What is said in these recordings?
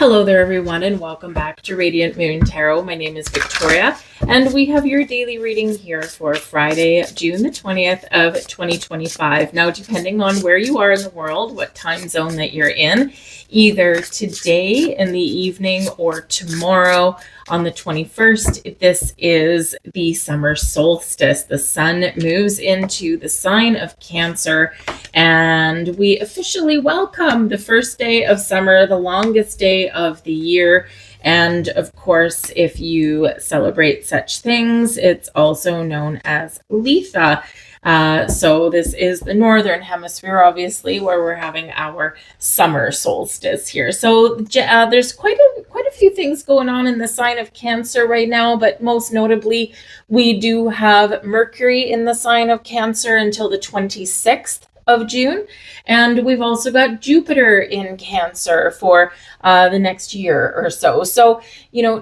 Hello there, everyone, and welcome back to Radiant Moon Tarot. My name is Victoria, and we have your daily reading here for Friday, June the 20th of 2025. Now, depending on where you are in the world, what time zone that you're in, either today in the evening or tomorrow on the 21st, this is the summer solstice. The sun moves into the sign of Cancer, and we officially welcome the first day of summer, the longest day of the year. And of course, if you celebrate such things, it's also known as Letha. So this is the northern hemisphere, obviously, where we're having our summer solstice here. So there's quite a few things going on in the sign of Cancer right now, but most notably, we do have Mercury in the sign of Cancer until the 26th of June, and we've also got Jupiter in Cancer for the next year or so. So,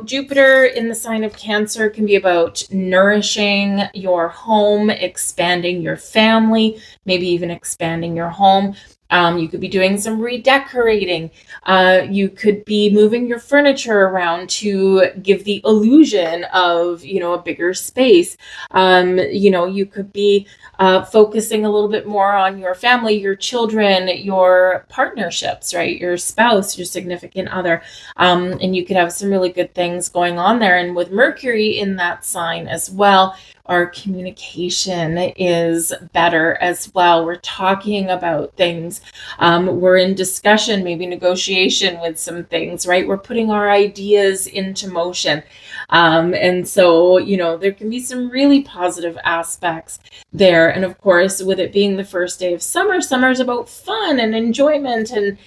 Jupiter in the sign of Cancer can be about nourishing your home, expanding your family, maybe even expanding your home. You could be doing some redecorating. You could be moving your furniture around to give the illusion of, a bigger space. You could be focusing a little bit more on your family, your children, your partnerships, right? Your spouse, your significant other. And you could have some really good things going on there. And with Mercury in that sign as well, our communication is better as well. We're talking about things. We're in discussion, maybe negotiation with some things, right? We're putting our ideas into motion. And so, there can be some really positive aspects there. And of course, with it being the first day of summer, summer's about fun and enjoyment and,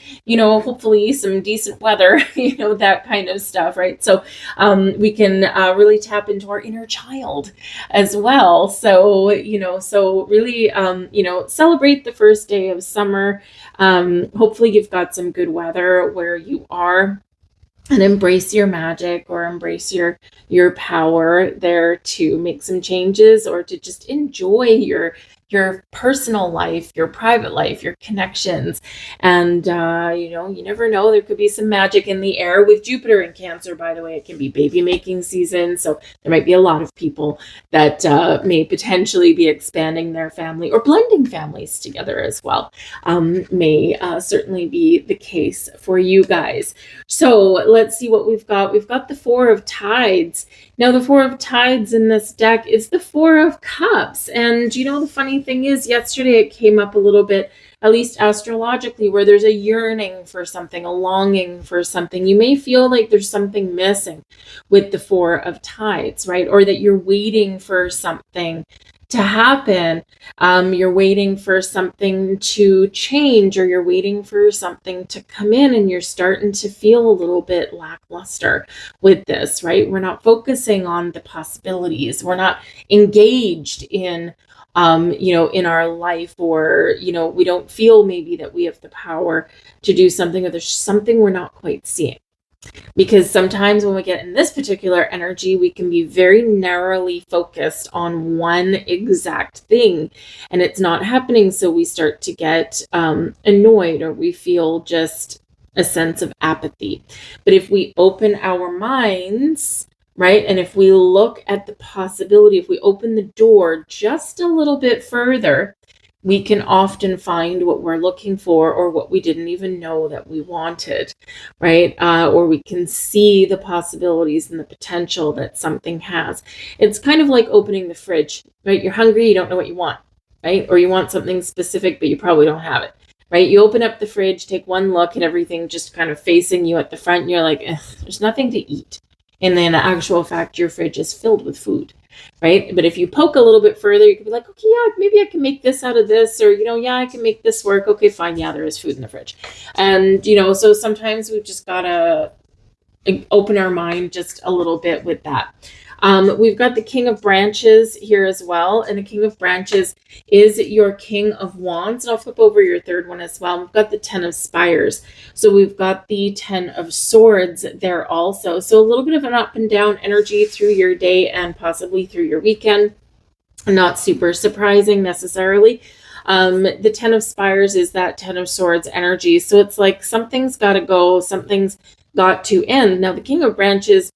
hopefully some decent weather, that kind of stuff, right? So we can really tap into our inner child as well. So, so really, celebrate the first day of summer. Hopefully you've got some good weather where you are, and embrace your magic or embrace your power there to make some changes or to just enjoy your personal life, your private life, your connections. And, you never know, there could be some magic in the air with Jupiter in Cancer, by the way. It can be baby making season. So there might be a lot of people that may potentially be expanding their family or blending families together as well. May certainly be the case for you guys. So let's see what we've got. We've got the Four of Tides. Now, the Four of Tides in this deck is the Four of Cups. And, the funny thing is, yesterday it came up a little bit, at least astrologically, where there's a yearning for something, a longing for something. You may feel like there's something missing with the Four of Tides, right? Or that you're waiting for something to happen. You're waiting for something to change, or you're waiting for something to come in, and you're starting to feel a little bit lackluster with this, right? We're not focusing on the possibilities. We're not engaged in in our life, or, we don't feel maybe that we have the power to do something, or there's something we're not quite seeing. Because sometimes when we get in this particular energy, we can be very narrowly focused on one exact thing, and it's not happening. So we start to get annoyed, or we feel just a sense of apathy. But if we open our minds, right, and if we look at the possibility, if we open the door just a little bit further, we can often find what we're looking for, or what we didn't even know that we wanted, right? Or we can see the possibilities and the potential that something has. It's kind of like opening the fridge, right? You're hungry, you don't know what you want, right? Or you want something specific, but you probably don't have it, right? You open up the fridge, take one look, and everything just kind of facing you at the front, and you're like, there's nothing to eat. And then in actual fact, your fridge is filled with food, right? But if you poke a little bit further, you could be like, okay, yeah, maybe I can make this out of this, or, yeah, I can make this work. Okay, fine. Yeah, there is food in the fridge. And, so sometimes we've just got to open our mind just a little bit with that. We've got the King of Branches here as well. And the King of Branches is your King of Wands. And I'll flip over your third one as well. We've got the Ten of Spires. So we've got the Ten of Swords there also. So a little bit of an up and down energy through your day and possibly through your weekend. Not super surprising necessarily. The Ten of Spires is that Ten of Swords energy. So it's like something's got to go, something's got to end. Now, the King of Branches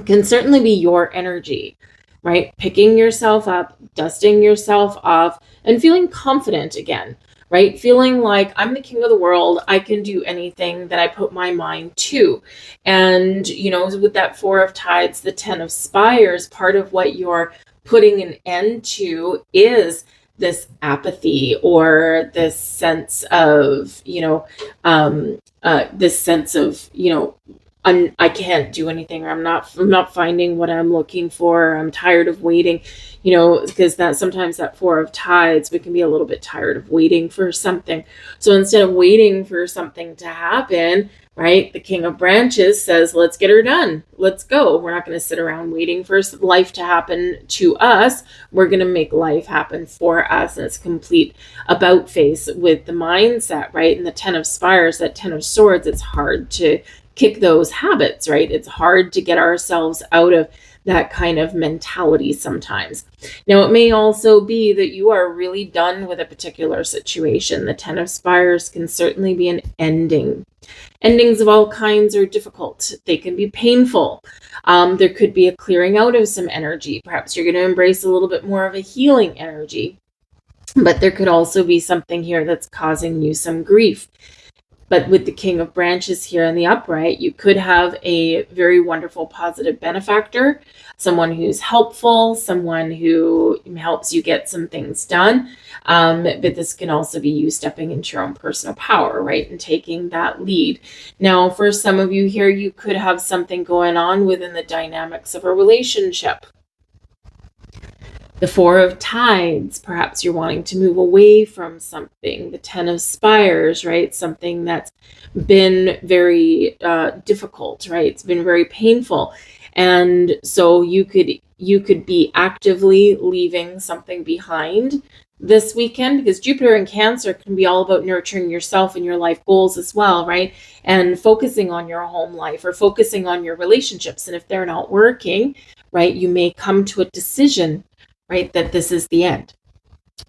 can certainly be your energy, right? Picking yourself up, dusting yourself off, and feeling confident again, right? Feeling like I'm the king of the world. I can do anything that I put my mind to. And, with that Four of Tides, the Ten of Spires, part of what you're putting an end to is this apathy or this sense of, I can't do anything, or I'm not finding what I'm looking for. I'm tired of waiting, because sometimes that Four of Tides, we can be a little bit tired of waiting for something. So instead of waiting for something to happen, right, the King of Branches says, let's get her done. Let's go. We're not going to sit around waiting for life to happen to us. We're going to make life happen for us. And it's complete about face with the mindset, right? And the Ten of Spires, that Ten of Swords, it's hard to kick those habits, right? It's hard to get ourselves out of that kind of mentality sometimes. Now, it may also be that you are really done with a particular situation. The Ten of Spires can certainly be an ending. Endings of all kinds are difficult. They can be painful. There could be a clearing out of some energy. Perhaps you're going to embrace a little bit more of a healing energy. But there could also be something here that's causing you some grief. But with the King of Branches here in the upright, you could have a very wonderful, positive benefactor, someone who's helpful, someone who helps you get some things done. But this can also be you stepping into your own personal power, right? And taking that lead. Now, for some of you here, you could have something going on within the dynamics of a relationship. The Four of Tides, perhaps you're wanting to move away from something. The Ten of Spires, right? Something that's been very difficult, right? It's been very painful. And so you could be actively leaving something behind this weekend, because Jupiter in Cancer can be all about nurturing yourself and your life goals as well, right? And focusing on your home life or focusing on your relationships. And if they're not working, right, you may come to a decision, right, that this is the end,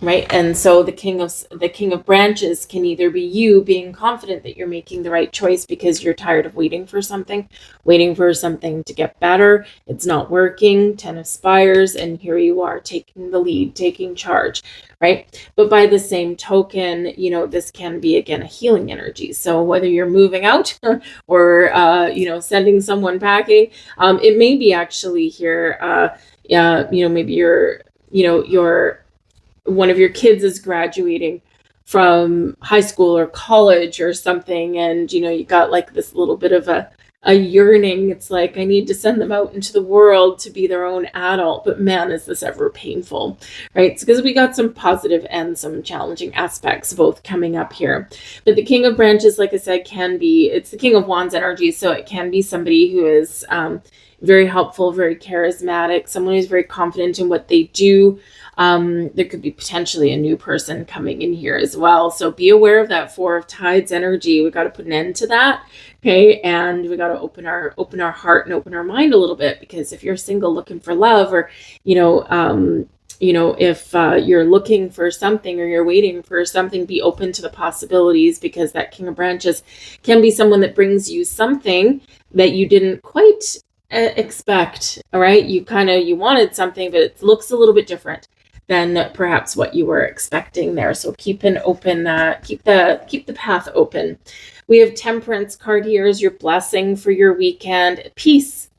right? And so the King of Branches can either be you being confident that you're making the right choice because you're tired of waiting for something to get better. It's not working. Ten of Spires, and here you are taking the lead, taking charge, right? But by the same token, this can be, again, a healing energy. So whether you're moving out or, sending someone packing, it may be actually here, maybe your one of your kids is graduating from high school or college or something, and you got like this little bit of a yearning. It's like, I need to send them out into the world to be their own adult, but man, is this ever painful, right? It's because we got some positive and some challenging aspects both coming up here. But the King of Branches, like I said, it's the King of Wands energy, so it can be somebody who is very helpful, very charismatic, someone who's very confident in what they do. There could be potentially a new person coming in here as well. So be aware of that Four of Tides energy. We got to put an end to that. Okay. And we got to open our heart and open our mind a little bit, because if you're single looking for love, or, if you're looking for something or you're waiting for something, be open to the possibilities, because that King of Branches can be someone that brings you something that you didn't quite expect. All right. You wanted something, but it looks a little bit different than perhaps what you were expecting there. So keep the path open. We have Temperance card here as your blessing for your weekend. Peace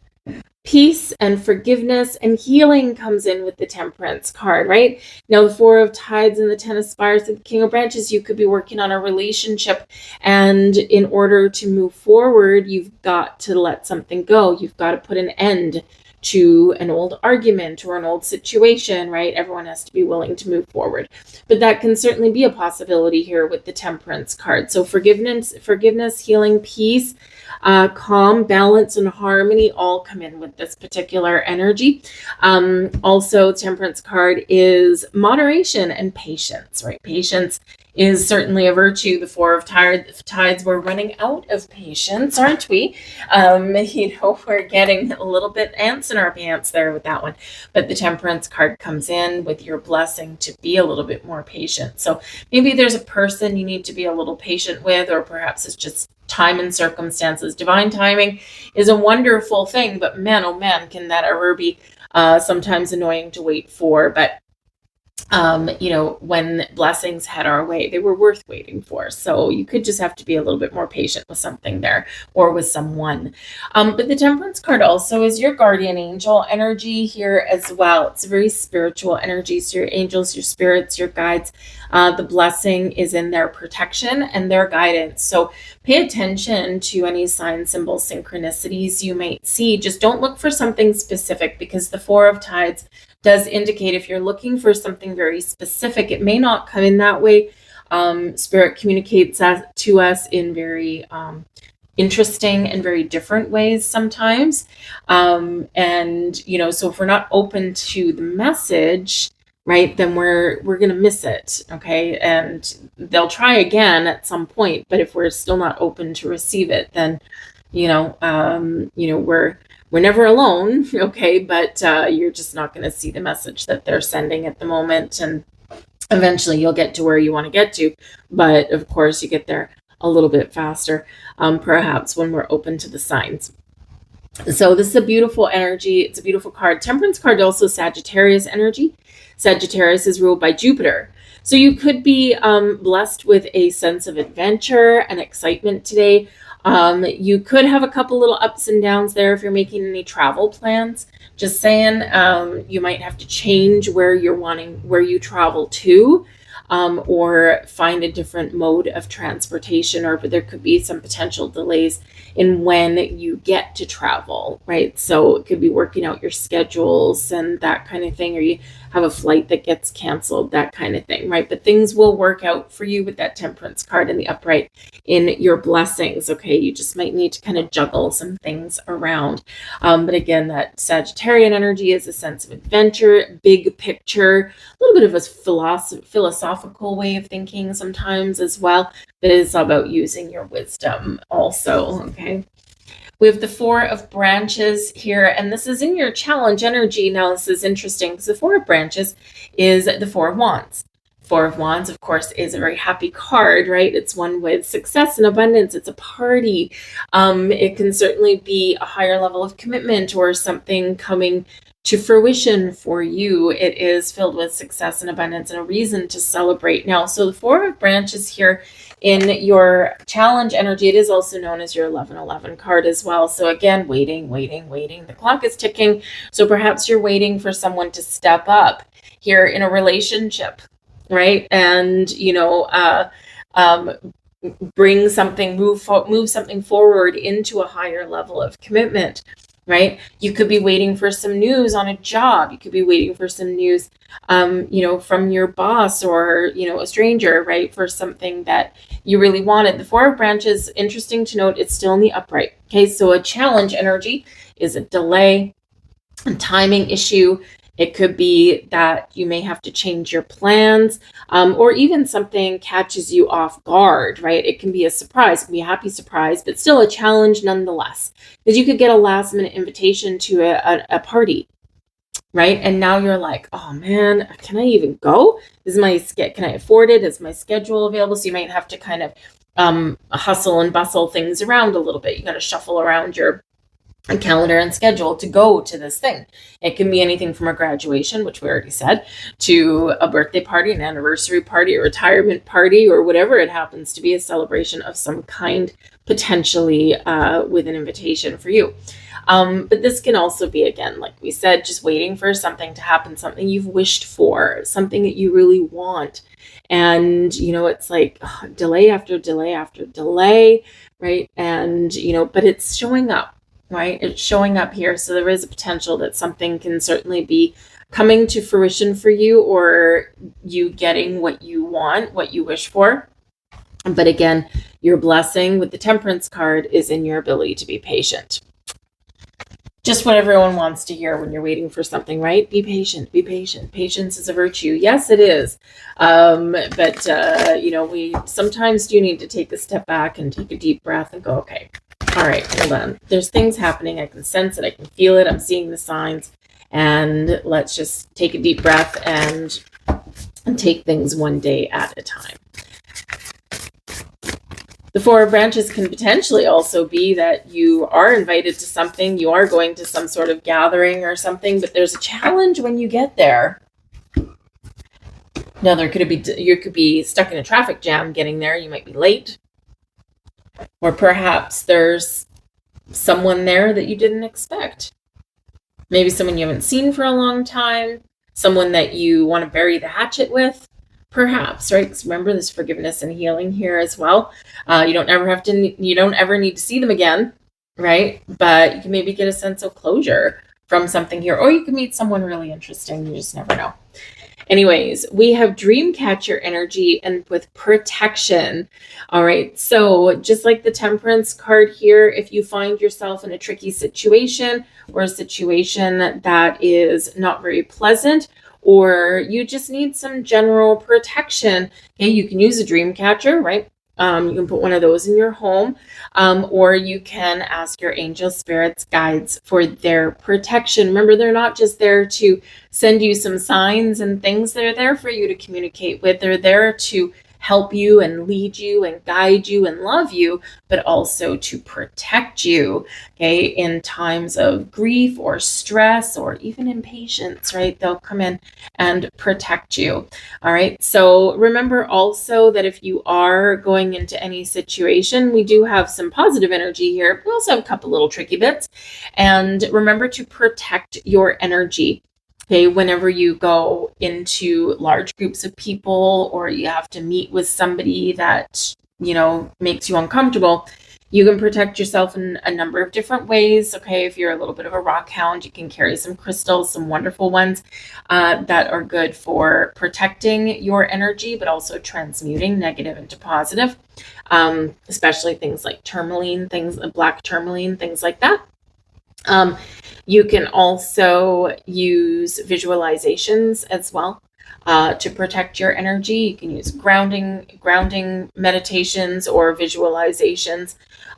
and forgiveness and healing comes in with the Temperance card, right? Now, the Four of Tides and the Ten of Spires and the King of Branches, you could be working on a relationship, and in order to move forward, you've got to let something go. You've got to put an end to an old argument or an old situation, right? Everyone has to be willing to move forward. But that can certainly be a possibility here with the Temperance card. So forgiveness, healing, peace, calm, balance, and harmony all come in with this particular energy. Also, Temperance card is moderation and patience, right? Patience is certainly a virtue. The Four of Tides, we're running out of patience, aren't we? We're getting a little bit ants in our pants there with that one. But the Temperance card comes in with your blessing to be a little bit more patient. So maybe there's a person you need to be a little patient with, or perhaps it's just time and circumstances. Divine timing is a wonderful thing, but man, oh man, can that ever be sometimes annoying to wait for. But when blessings head our way, they were worth waiting for. So you could just have to be a little bit more patient with something there, or with someone. But the Temperance card also is your guardian angel energy here as well. It's a very spiritual energy. So your angels, your spirits, your guides, the blessing is in their protection and their guidance. So pay attention to any sign, symbols, synchronicities you might see. Just don't look for something specific, because the Four of Tides does indicate if you're looking for something very specific, it may not come in that way. Spirit communicates to us in very interesting and very different ways sometimes. So if we're not open to the message, right, then we're going to miss it. Okay. And they'll try again at some point, but if we're still not open to receive it, then, we're never alone, okay, but you're just not going to see the message that they're sending at the moment, and eventually you'll get to where you want to get to, but of course you get there a little bit faster, perhaps when we're open to the signs. So this is a beautiful energy. It's a beautiful card. Temperance card also Sagittarius energy. Sagittarius is ruled by Jupiter. So you could be blessed with a sense of adventure and excitement today. You could have a couple little ups and downs there if you're making any travel plans. Just saying, you might have to change where you travel to, or find a different mode of transportation, or there could be some potential delays in when you get to travel, right? So it could be working out your schedules and that kind of thing, or you have a flight that gets canceled, that kind of thing, right? But things will work out for you with that Temperance card in the upright in your blessings, okay? You just might need to kind of juggle some things around. But again, that Sagittarian energy is a sense of adventure, big picture, a little bit of a philosophical way of thinking sometimes as well, but it's all about using your wisdom also, okay? We have the Four of Branches here, and this is in your challenge energy. Now, this is interesting because the Four of Branches is the Four of Wands. Four of Wands, of course, is a very happy card, right? It's one with success and abundance. It's a party. It can certainly be a higher level of commitment or something coming to fruition for you. It is filled with success and abundance and a reason to celebrate. Now, so the Four of Branches here in your challenge energy, it is also known as your 1111 card as well. So again, waiting. The clock is ticking. So perhaps you're waiting for someone to step up here in a relationship, right? And, bring something, move something forward into a higher level of commitment, right? You could be waiting for some news on a job. You could be waiting for some news, from your boss or, a stranger, right? For something that you really wanted. The Four of Branches, interesting to note, it's still in the upright. Okay, so a challenge energy is a delay, a timing issue. It could be that you may have to change your plans, or even something catches you off guard, right? It can be a surprise, it can be a happy surprise, but still a challenge nonetheless. Because you could get a last minute invitation to a party, right? And now you're like, oh man, can I even go? Can I afford it? Is my schedule available? So you might have to kind of hustle and bustle things around a little bit. You got to shuffle around your calendar and schedule to go to this thing. It can be anything from a graduation, which we already said, to a birthday party, an anniversary party, a retirement party, or whatever it happens to be, a celebration of some kind, potentially with an invitation for you. But this can also be, again, like we said, just waiting for something to happen, something you've wished for, something that you really want. And, it's like delay after delay after delay, right? And, but it's showing up. Right? It's showing up here. So there is a potential that something can certainly be coming to fruition for you, or you getting what you want, what you wish for. But again, your blessing with the Temperance card is in your ability to be patient. Just what everyone wants to hear when you're waiting for something, right? Be patient, be patient. Patience is a virtue. Yes, it is. But we sometimes do need to take a step back and take a deep breath and go, okay, all right, hold on. There's things happening. I can sense it. I can feel it. I'm seeing the signs. And let's just take a deep breath and take things one day at a time. The Four of Branches can potentially also be that you are invited to something, you are going to some sort of gathering or something, but there's a challenge when you get there. Now, you could be stuck in a traffic jam getting there. You might be late. Or perhaps there's someone there that you didn't expect. Maybe someone you haven't seen for a long time, someone that you want to bury the hatchet with, perhaps, right? Because remember, there's forgiveness and healing here as well. You don't ever need to see them again, right? But you can maybe get a sense of closure from something here, or you can meet someone really interesting. You just never know. Anyways, we have dream catcher energy and with protection. All right. So just like the Temperance card here, if you find yourself in a tricky situation or a situation that is not very pleasant, or you just need some general protection, okay, you can use a dream catcher, right? You can put one of those in your home, or you can ask your angel spirits, guides for their protection. Remember, they're not just there to send you some signs and things. They're there for you to communicate with. They're there to help you and lead you and guide you and love you, but also to protect you, okay, in times of grief or stress or even impatience, right? They'll come in and protect you. All right. So remember also that if you are going into any situation, we do have some positive energy here. We also have a couple little tricky bits. And remember to protect your energy. Okay, whenever you go into large groups of people or you have to meet with somebody that, makes you uncomfortable, you can protect yourself in a number of different ways. Okay, if you're a little bit of a rock hound, you can carry some crystals, some wonderful ones that are good for protecting your energy, but also transmuting negative into positive, especially things like tourmaline, black tourmaline, things like that. You can also use visualizations as well to protect your energy. You can use grounding meditations or visualizations.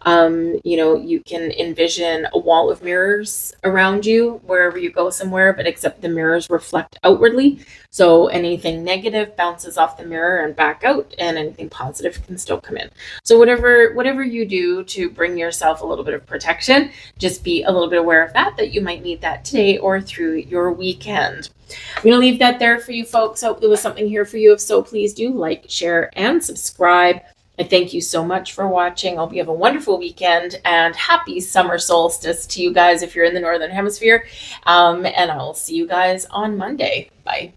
You can envision a wall of mirrors around you wherever you go somewhere, but except the mirrors reflect outwardly. So anything negative bounces off the mirror and back out, and anything positive can still come in. So whatever you do to bring yourself a little bit of protection, just be a little bit aware of that you might need that today or through your weekend. I'm going to leave that there for you folks. Hope there was something here for you. If so, please do like, share, and subscribe. I thank you so much for watching. I hope you have a wonderful weekend and happy summer solstice to you guys if you're in the Northern Hemisphere. And I'll see you guys on Monday. Bye.